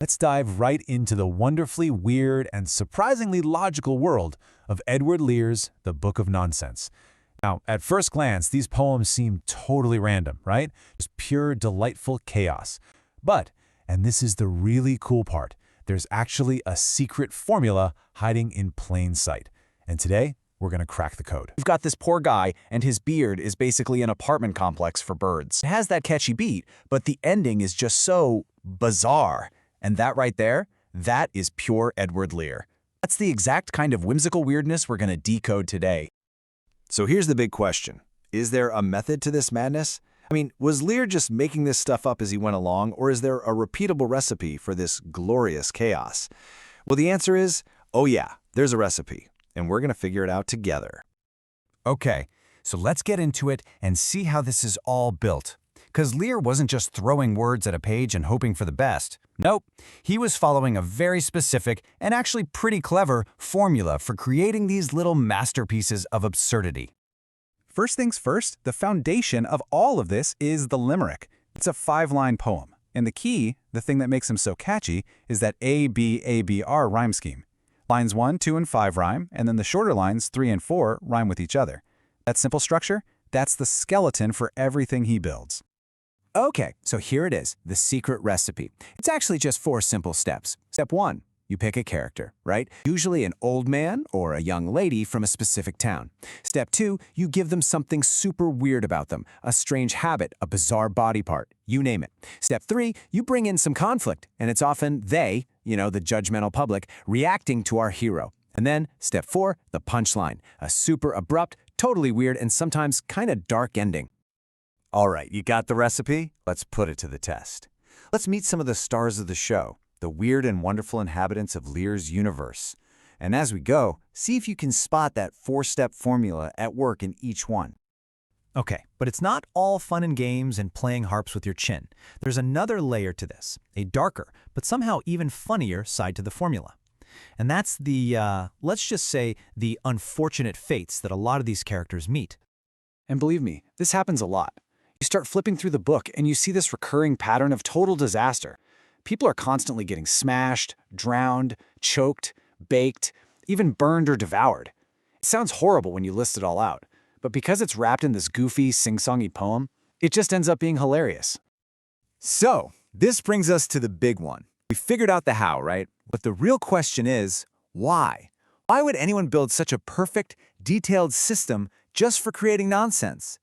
Let's dive right into the wonderfully weird and surprisingly logical world of Edward Lear's The Book of Nonsense. Now, at first glance, these poems seem totally random, right? Just pure, delightful chaos. But, and this is the really cool part, there's actually a secret formula hiding in plain sight. And today, we're going to crack the code. You've got this poor guy, and his beard is basically an apartment complex for birds. It has that catchy beat, but the ending is just so bizarre. And that right there, that is pure Edward Lear. That's the exact kind of whimsical weirdness we're going to decode today. So here's the big question. Is there a method to this madness? I mean, was Lear just making this stuff up as he went along, or is there a repeatable recipe for this glorious chaos? Well, the answer is, oh yeah, there's a recipe, and we're going to figure it out together. Okay, so let's get into it and see how this is all built. Because Lear wasn't just throwing words at a page and hoping for the best. Nope, he was following a very specific and actually pretty clever formula for creating these little masterpieces of absurdity. First things first, the foundation of all of this is the limerick. It's a 5-line poem. And the key, the thing that makes him so catchy, is that A-B-A-B-R rhyme scheme. Lines 1, 2, and 5 rhyme, and then the shorter lines 3 and 4 rhyme with each other. That simple structure, that's the skeleton for everything he builds. Okay, so here it is, the secret recipe. It's actually just 4 simple steps. Step 1, you pick a character, right? Usually an old man or a young lady from a specific town. Step 2, you give them something super weird about them, a strange habit, a bizarre body part, you name it. Step 3, you bring in some conflict, and it's often they, the judgmental public, reacting to our hero. And then, step 4, the punchline, a super abrupt, totally weird, and sometimes kind of dark ending. All right, you got the recipe? Let's put it to the test. Let's meet some of the stars of the show, the weird and wonderful inhabitants of Lear's universe. And as we go, see if you can spot that 4-step formula at work in each one. Okay, but it's not all fun and games and playing harps with your chin. There's another layer to this, a darker, but somehow even funnier side to the formula. And that's the, let's just say, the unfortunate fates that a lot of these characters meet. And believe me, this happens a lot. You start flipping through the book and you see this recurring pattern of total disaster. People are constantly getting smashed, drowned, choked, baked, even burned or devoured. It sounds horrible when you list it all out, but because it's wrapped in this goofy, sing-songy poem, it just ends up being hilarious. So, this brings us to the big one. We figured out the how, right? But the real question is, why? Why would anyone build such a perfect, detailed system just for creating nonsense?